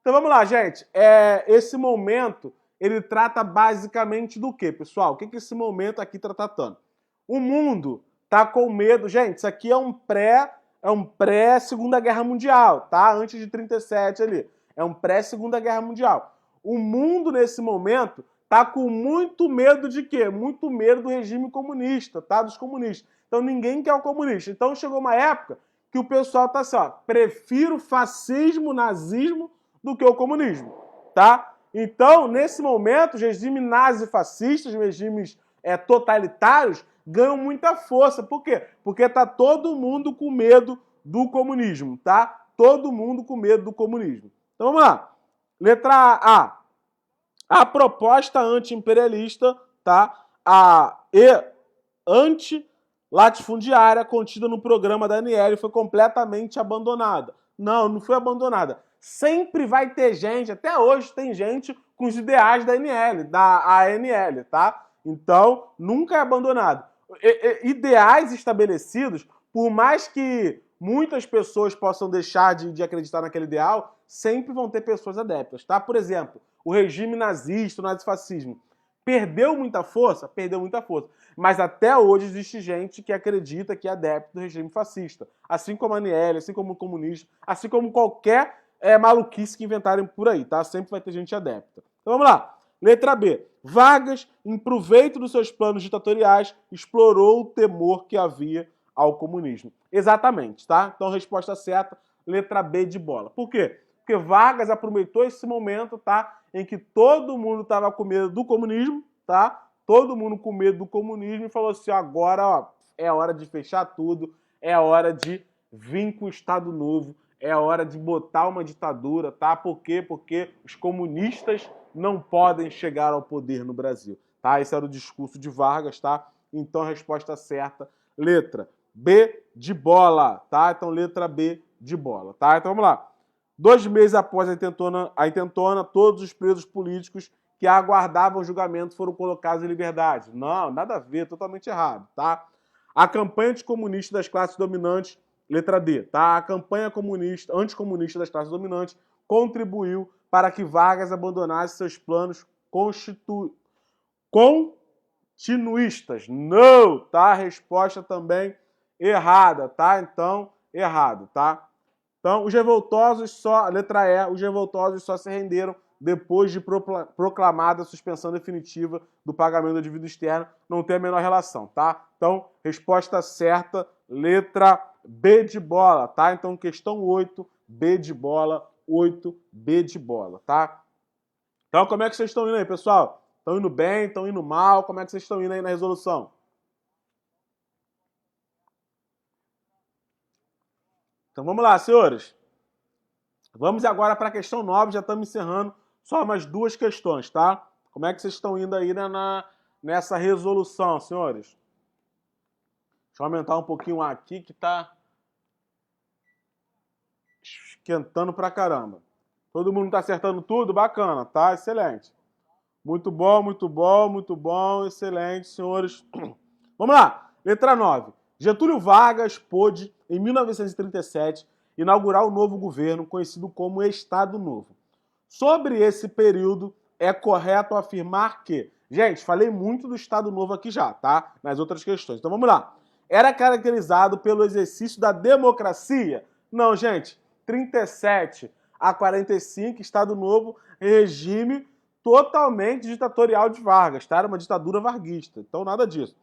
Então vamos lá, gente. Esse momento, ele trata basicamente do quê, pessoal? O que esse momento aqui está tratando? O mundo tá com medo. Gente, isso aqui é um pré-Segunda Guerra Mundial, tá? Antes de 37 ali. É um pré-Segunda Guerra Mundial. O mundo, nesse momento, tá com muito medo de quê? Muito medo do regime comunista, tá? Dos comunistas. Então ninguém quer o comunista. Então chegou uma época que o pessoal tá assim, ó, prefiro fascismo, nazismo do que o comunismo, tá? Então, nesse momento, os regimes nazifascistas, regimes totalitários, ganham muita força. Por quê? Porque tá todo mundo com medo do comunismo, tá? Todo mundo com medo do comunismo. Então vamos lá. Letra A. A proposta anti-imperialista, tá? Anti-latifundiária contida no programa da ANL foi completamente abandonada. Não foi abandonada. Sempre vai ter gente, até hoje tem gente com os ideais da ANL, tá? Então, nunca é abandonado. Ideais estabelecidos, por mais que muitas pessoas possam deixar de acreditar naquele ideal, sempre vão ter pessoas adeptas, tá? Por exemplo, o regime nazista, o nazifascismo, perdeu muita força? Perdeu muita força. Mas até hoje existe gente que acredita que é adepto do regime fascista. Assim como a ANL, assim como o comunista, assim como qualquer maluquice que inventarem por aí, tá? Sempre vai ter gente adepta. Então vamos lá. Letra B. Vargas, em proveito dos seus planos ditatoriais, explorou o temor que havia ao comunismo. Exatamente, tá? Então resposta certa, letra B de bola. Por quê? Porque Vargas aproveitou esse momento, tá? Em que todo mundo estava com medo do comunismo, tá? Todo mundo com medo do comunismo e falou assim, agora ó, é hora de fechar tudo, é hora de vir com o Estado Novo, é hora de botar uma ditadura, tá? Por quê? Porque os comunistas não podem chegar ao poder no Brasil, tá? Esse era o discurso de Vargas, tá? Então a resposta certa, letra B de bola, tá? Então letra B de bola, tá? Então vamos lá. 2 meses após a intentona, todos os presos políticos que aguardavam julgamento foram colocados em liberdade. Não, nada a ver, totalmente errado, tá? A campanha anticomunista das classes dominantes Letra D, tá? A campanha comunista, anticomunista das classes dominantes contribuiu para que Vargas abandonasse seus planos continuistas. Não, tá? Resposta também errada, tá? Então, errado, tá? Então, os revoltosos só, letra E, os revoltosos só se renderam depois de proclamada a suspensão definitiva do pagamento da dívida externa. Não tem a menor relação, tá? Então, resposta certa, letra B de bola, tá? Então, questão 8, B de bola, 8, B de bola, tá? Então, como é que vocês estão indo aí, pessoal? Estão indo bem? Estão indo mal? Como é que vocês estão indo aí na resolução? Então, vamos lá, senhores. Vamos agora para a questão 9, já estamos encerrando. Só mais 2 questões, tá? Como é que vocês estão indo aí nessa resolução, senhores? Deixa eu aumentar um pouquinho aqui que tá esquentando pra caramba. Todo mundo tá acertando tudo? Bacana, tá? Excelente. Muito bom, muito bom, muito bom. Excelente, senhores. Vamos lá. Letra 9. Getúlio Vargas pôde, em 1937, inaugurar o novo governo, conhecido como Estado Novo. Sobre esse período, é correto afirmar que... Gente, falei muito do Estado Novo aqui já, tá? Nas outras questões. Então vamos lá. Era caracterizado pelo exercício da democracia? Não, gente. 37 a 45, Estado Novo, regime totalmente ditatorial de Vargas, tá? Era uma ditadura varguista. Então nada disso.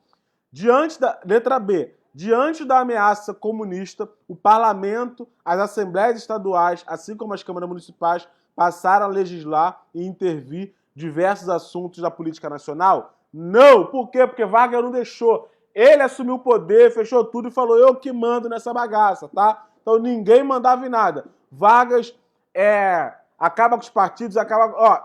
Letra B. Diante da ameaça comunista, o parlamento, as assembleias estaduais, assim como as câmaras municipais, passaram a legislar e intervir diversos assuntos da política nacional? Não! Por quê? Porque Vargas não deixou. Ele assumiu o poder, fechou tudo e falou: eu que mando nessa bagaça, tá? Então ninguém mandava em nada. Vargas acaba com os partidos,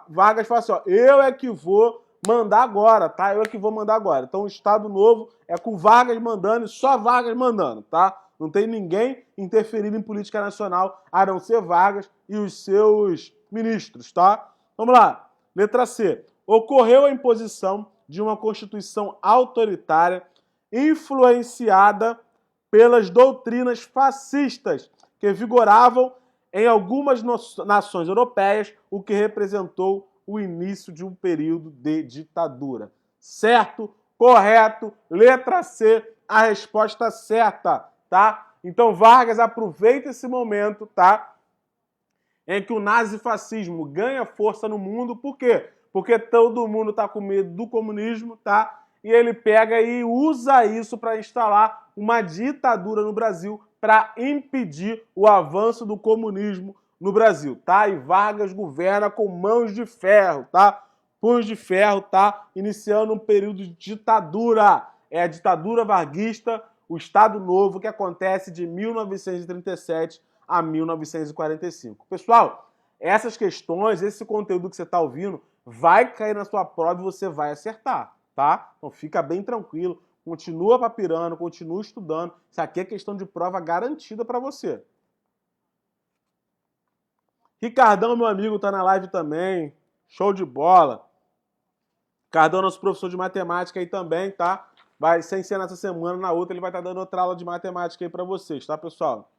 Vargas fala assim: eu é que vou mandar agora, tá? Eu é que vou mandar agora. Então o Estado Novo é com Vargas mandando e só Vargas mandando, tá? Não tem ninguém interferindo em política nacional, a não ser Vargas e os seus ministros, tá? Vamos lá. Letra C. Ocorreu a imposição de uma Constituição autoritária influenciada pelas doutrinas fascistas que vigoravam em algumas nações europeias, o que representou o início de um período de ditadura. Certo? Correto. Letra C, a resposta certa, tá? Então Vargas aproveita esse momento, tá? Em que o nazifascismo ganha força no mundo. Por quê? Porque todo mundo tá com medo do comunismo, tá? E ele pega e usa isso para instalar uma ditadura no Brasil para impedir o avanço do comunismo no Brasil, tá? E Vargas governa com mãos de ferro, tá? Punhos de ferro, tá? Iniciando um período de ditadura. É a ditadura varguista, o Estado Novo, que acontece de 1937 a 1945. Pessoal, essas questões, esse conteúdo que você está ouvindo, vai cair na sua prova e você vai acertar, tá? Então fica bem tranquilo, continua papirando, continua estudando. Isso aqui é questão de prova garantida para você. Ricardão, meu amigo, tá na live também. Show de bola. Ricardão, nosso professor de matemática aí também, tá? Vai sem ser nessa semana, na outra ele vai estar dando outra aula de matemática aí para vocês, tá, pessoal?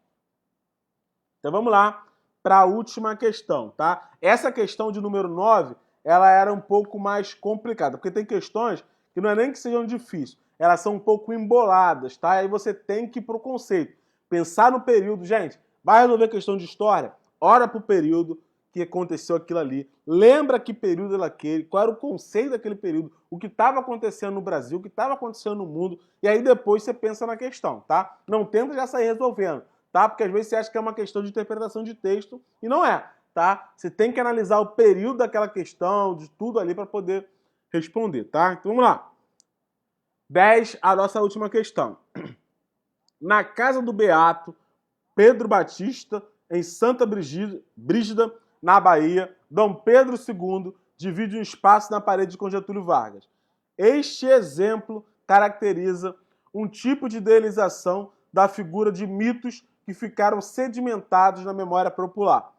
Então vamos lá para a última questão, tá? Essa questão de número 9, ela era um pouco mais complicada, porque tem questões que não é nem que sejam difíceis, elas são um pouco emboladas, tá? Aí você tem que ir pro conceito. Pensar no período, gente, vai resolver questão de história? Olha pro período que aconteceu aquilo ali. Lembra que período era aquele, qual era o conceito daquele período, o que estava acontecendo no Brasil, o que estava acontecendo no mundo, e aí depois você pensa na questão, tá? Não tenta já sair resolvendo, tá? Porque às vezes você acha que é uma questão de interpretação de texto e não é, tá? Você tem que analisar o período daquela questão, de tudo ali para poder responder, tá? Então vamos lá. 10, a nossa última questão. Na casa do Beato Pedro Batista, em Santa Brígida, na Bahia, Dom Pedro II divide um espaço na parede com Getúlio Vargas. Este exemplo caracteriza um tipo de idealização da figura de mitos que ficaram sedimentados na memória popular.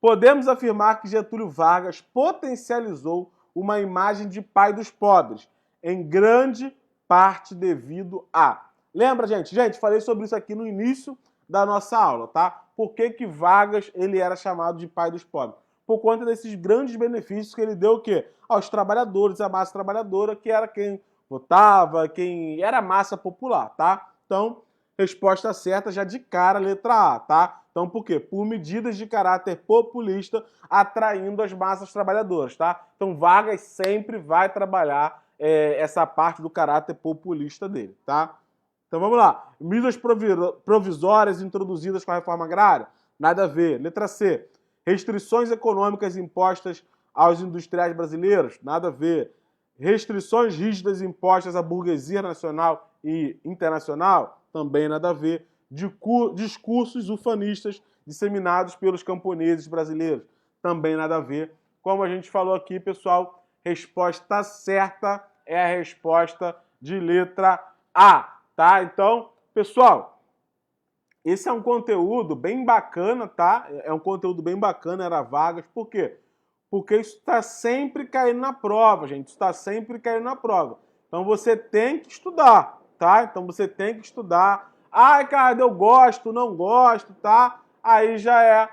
Podemos afirmar que Getúlio Vargas potencializou uma imagem de pai dos pobres, em grande parte devido a... Lembra, gente? Gente, falei sobre isso aqui no início da nossa aula, tá? Por que que Vargas ele era chamado de pai dos pobres? Por conta desses grandes benefícios que ele deu o quê? Aos trabalhadores, à massa trabalhadora, que era quem votava, quem era a massa popular, tá? Então, resposta certa já de cara, letra A, tá? Então, por quê? Por medidas de caráter populista atraindo as massas trabalhadoras, tá? Então, Vargas sempre vai trabalhar essa parte do caráter populista dele, tá? Então, vamos lá. Medidas provisórias introduzidas com a reforma agrária? Nada a ver. Letra C. Restrições econômicas impostas aos industriais brasileiros? Nada a ver. Restrições rígidas impostas à burguesia nacional e internacional? Também nada a ver. Discursos ufanistas disseminados pelos camponeses brasileiros? Também nada a ver. Como a gente falou aqui, pessoal, resposta certa é a resposta de letra A, tá? Então, pessoal, esse é um conteúdo bem bacana, tá? É um conteúdo bem bacana, era Vargas. Por quê? Porque isso está sempre caindo na prova, gente. Isso está sempre caindo na prova. Então você tem que estudar, tá? Então você tem que estudar. Ai, cara, eu gosto, não gosto, tá? Aí já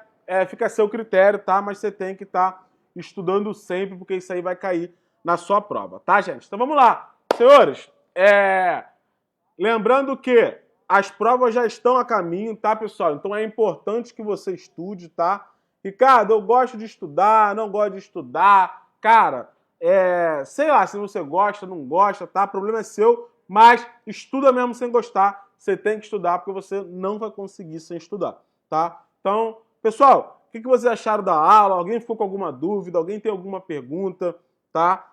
fica a seu critério, tá? Mas você tem que estar estudando sempre, porque isso aí vai cair na sua prova, tá, gente? Então vamos lá. Senhores, lembrando que as provas já estão a caminho, tá, pessoal? Então é importante que você estude, tá? Ricardo, eu gosto de estudar, não gosto de estudar. Cara, sei lá, se você gosta, não gosta, tá? O problema é seu, mas estuda mesmo sem gostar. Você tem que estudar, porque você não vai conseguir sem estudar, tá? Então, pessoal, o que vocês acharam da aula? Alguém ficou com alguma dúvida? Alguém tem alguma pergunta, tá?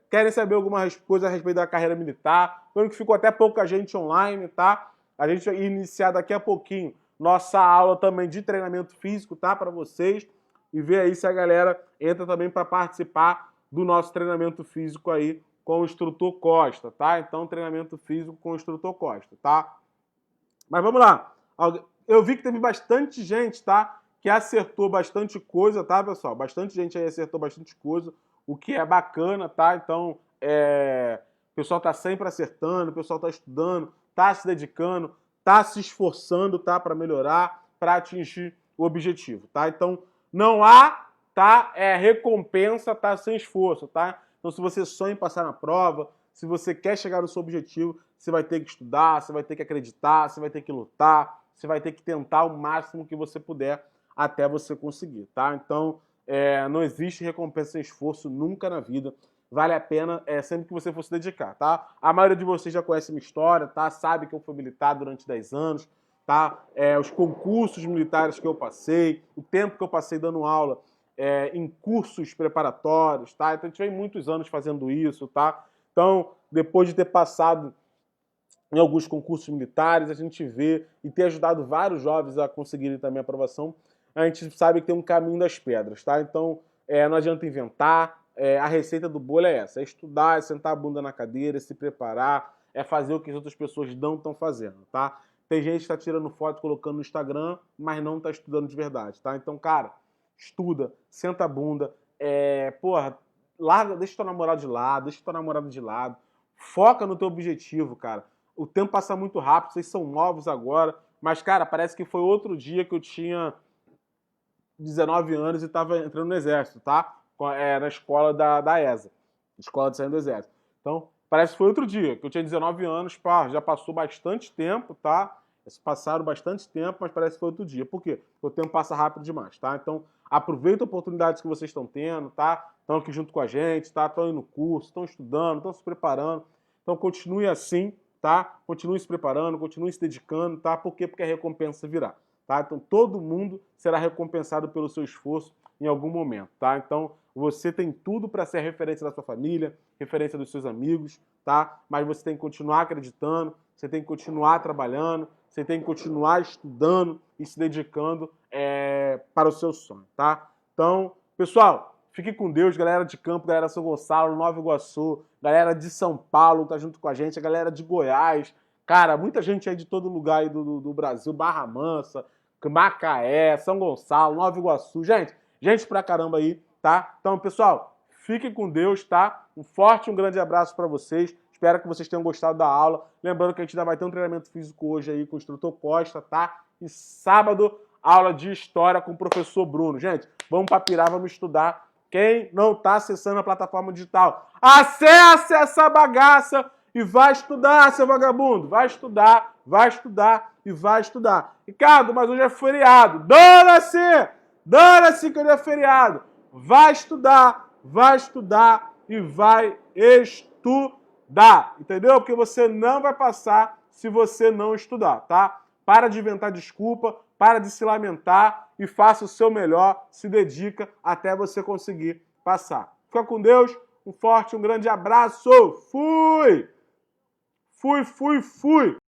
Querem saber alguma coisa a respeito da carreira militar? Vendo que ficou até pouca gente online, tá? A gente vai iniciar daqui a pouquinho nossa aula também de treinamento físico, tá? Para vocês. E ver aí se a galera entra também para participar do nosso treinamento físico aí com o instrutor Costa, tá? Então, treinamento físico com o instrutor Costa, tá? Mas vamos lá. Eu vi que teve bastante gente, tá? Que acertou bastante coisa, tá, pessoal? Bastante gente aí acertou bastante coisa, o que é bacana, tá? Então, o pessoal tá sempre acertando, o pessoal tá estudando, tá se dedicando, tá se esforçando, tá? Para melhorar, para atingir o objetivo, tá? Então, não há, tá? Recompensa, tá? Sem esforço, tá? Então, se você sonha em passar na prova, se você quer chegar no seu objetivo, você vai ter que estudar, você vai ter que acreditar, você vai ter que lutar, você vai ter que tentar o máximo que você puder até você conseguir, tá? Então, não existe recompensa sem esforço nunca na vida. Vale a pena sempre que você for se dedicar, tá? A maioria de vocês já conhece minha história, tá? Sabe que eu fui militar durante 10 anos, tá? Os concursos militares que eu passei, o tempo que eu passei dando aula em cursos preparatórios, tá? Então, eu tive muitos anos fazendo isso, tá? Então, depois de ter passado em alguns concursos militares, a gente vê e ter ajudado vários jovens a conseguirem também a aprovação, a gente sabe que tem um caminho das pedras, tá? Então, não adianta inventar, a receita do bolo é essa, é estudar, é sentar a bunda na cadeira, é se preparar, é fazer o que as outras pessoas não estão fazendo, tá? Tem gente que está tirando foto, colocando no Instagram, mas não está estudando de verdade, tá? Então, cara, estuda, senta a bunda, larga, deixa teu namorado de lado, deixa tua namorada de lado, foca no teu objetivo, cara. O tempo passa muito rápido, vocês são novos agora, mas, cara, parece que foi outro dia que eu tinha 19 anos e estava entrando no exército, tá? Na escola da ESA, Escola de Saída do Exército. Então, parece que foi outro dia, que eu tinha 19 anos, já passou bastante tempo, tá? Passaram bastante tempo, mas parece que foi outro dia. Por quê? Porque o tempo passa rápido demais, tá? Então, aproveita a oportunidade que vocês estão tendo, tá? Estão aqui junto com a gente, tá? Estão indo no curso, estão estudando, estão se preparando. Então, continue assim, tá? Continue se preparando, continue se dedicando, tá? Por quê? Porque a recompensa virá, tá? Então, todo mundo será recompensado pelo seu esforço em algum momento, tá? Então, você tem tudo para ser a referência da sua família, referência dos seus amigos, tá? Mas você tem que continuar acreditando, você tem que continuar trabalhando, você tem que continuar estudando e se dedicando para o seu sonho, tá? Então, pessoal, fique com Deus, galera de Campo, galera de São Gonçalo, Nova Iguaçu, galera de São Paulo tá junto com a gente, a galera de Goiás, cara, muita gente aí de todo lugar aí do Brasil, Barra Mansa, Macaé, São Gonçalo, Nova Iguaçu, gente pra caramba aí, tá? Então, pessoal, fiquem com Deus, tá? Um forte e um grande abraço para vocês. Espero que vocês tenham gostado da aula. Lembrando que a gente ainda vai ter um treinamento físico hoje aí com o instrutor Costa, tá? E sábado, aula de história com o professor Bruno. Gente, vamos pra pirar, vamos estudar. Quem não tá acessando a plataforma digital, acesse essa bagaça e vai estudar, seu vagabundo. Vai estudar e vai estudar. Ricardo, mas hoje é feriado. Dane-se! Dane-se que hoje é feriado. Vai estudar e vai estudar. Entendeu? Porque você não vai passar se você não estudar, tá? Para de inventar desculpa, para de se lamentar e faça o seu melhor, se dedica até você conseguir passar. Fica com Deus, um grande abraço. Fui!